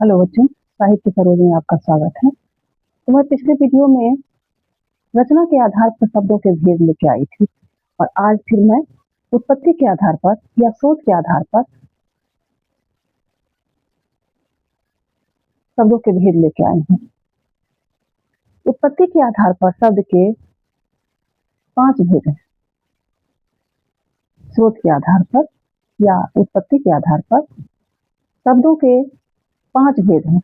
Hello बच्चों, साहित्य सरोज में आपका स्वागत है। तो मैं पिछले वीडियो में रचना के आधार पर शब्दों के भेद लेके आई थी और आज फिर मैं उत्पत्ति के आधार पर या शोध के आधार पर शब्दों के भेद लेके आई हूँ। उत्पत्ति के आधार पर शब्द के 5 भेद हैं। स्रोत के आधार पर या उत्पत्ति के आधार पर शब्दों के 5 भेद हैं।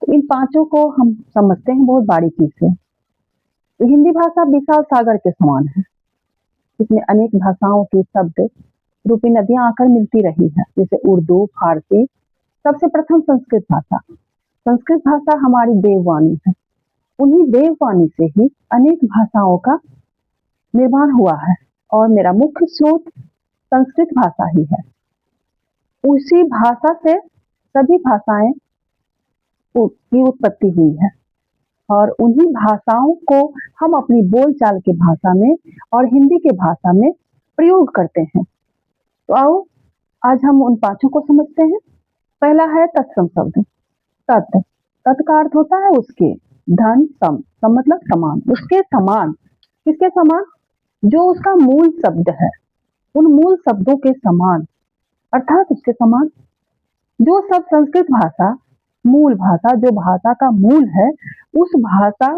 तो इन पांचों को हम समझते हैं बहुत बारीकी से। तो हिंदी भाषा विशाल सागर के समान है। इसमें अनेक भाषाओं की शब्द रूपी नदियां आकर मिलती रही है, जैसे उर्दू, फारसी। सबसे प्रथम संस्कृत भाषा। संस्कृत भाषा हमारी देववाणी है। उन्हीं देववाणी से ही अनेक भाषाओं का निर्माण हुआ है और मेरा मुख्य स्रोत संस्कृत भाषा ही है। उसी भाषा से सभी भाषाएं की उत्पत्ति हुई है और उन्हीं भाषाओं को हम अपनी बोलचाल के भाषा में और हिंदी के भाषा में प्रयोग करते हैं। तो आओ आज हम उन पांचों को समझते हैं। पहला है तत्सम शब्द। तत् तत् का अर्थ होता है उसके। धन सम, सम मतलब समान, उसके समान। किसके समान? जो उसका मूल शब्द है, उन मूल शब्दों के समान, अर्थात उसके समान। जो सब संस्कृत भाषा, मूल भाषा, जो भाषा का मूल है, उस भाषा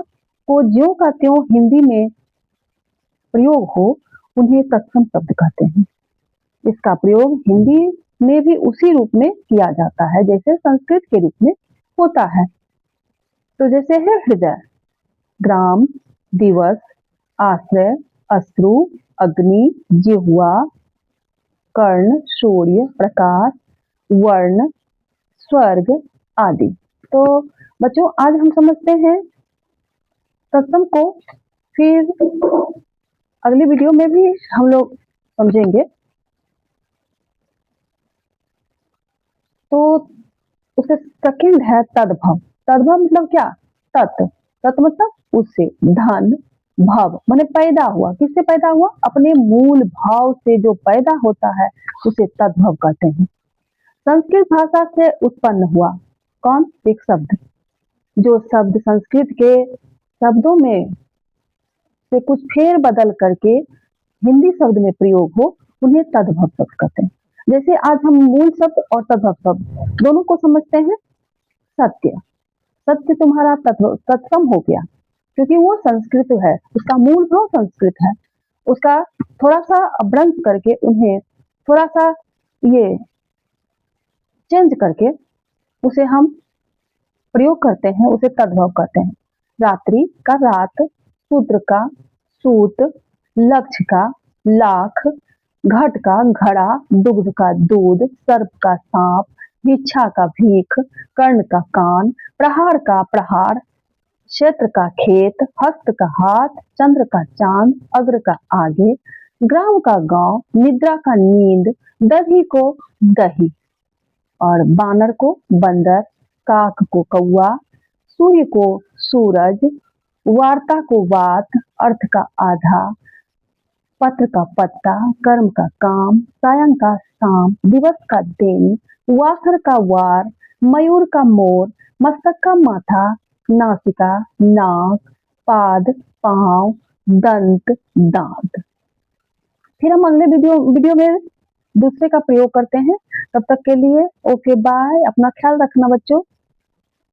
को ज्यों का त्यों हिंदी में प्रयोग हो, उन्हें तत्सम शब्द कहते हैं। इसका प्रयोग हिंदी में भी उसी रूप में किया जाता है जैसे संस्कृत के रूप में होता है। तो जैसे है हृदय, ग्राम, दिवस, आश्रय, अश्रु, अग्नि, जिह्वा, कर्ण, सूर्य, प्रकाश, वर्ण, स्वर्ग आदि। तो बच्चों आज हम समझते हैं तत्सम को, फिर अगली वीडियो में भी हम लोग समझेंगे। तो उसके सेकंड है तद्भव। तद्भव मतलब क्या? तत्, तत् मतलब उससे। धन, भव माने पैदा हुआ। किससे पैदा हुआ? अपने मूल भाव से जो पैदा होता है उसे तद्भव कहते हैं। संस्कृत भाषा से उत्पन्न हुआ कौन? एक शब्द। जो शब्द संस्कृत के शब्दों में से कुछ फेर बदल करके हिंदी शब्द में प्रयोग हो, उन्हें तद्भव शब्द कहते हैं। जैसे आज हम मूल शब्द और तद्भव शब्द दोनों को समझते हैं। सत्य, सत्य तुम्हारा तत्सम हो गया क्योंकि वो संस्कृत है, उसका मूल भाव संस्कृत है। उसका थोड़ा सा अभ्रंश करके उन्हें थोड़ा सा ये चेंज करके उसे हम प्रयोग करते हैं, उसे तद्भव कहते हैं। रात्रि का रात, सूत्र का सूत, लक्ष्य का लाख, घट का घड़ा, दुग्ध का दूध, सर्प का सांप, भिक्षा का भीख, कर्ण का कान, प्रहार का प्रहार, क्षेत्र का खेत, हस्त का हाथ, चंद्र का चांद, अग्र का आगे, ग्राम का गांव, निद्रा का नींद, दही को दही और बानर को बंदर, काक को कौआ, सूर्य को सूरज, वार्ता को वात, अर्थ का आधा, पत्र का पत्ता, कर्म का काम, सायं का शाम, दिवस का दिन, वासर का वार, मयूर का मोर, मस्तक का माथा, नासिका नाक, पाद पांव, दंत दांत। फिर हम अगले वीडियो में दूसरे का प्रयोग करते हैं। तब तक के लिए ओके बाय। अपना ख्याल रखना बच्चों।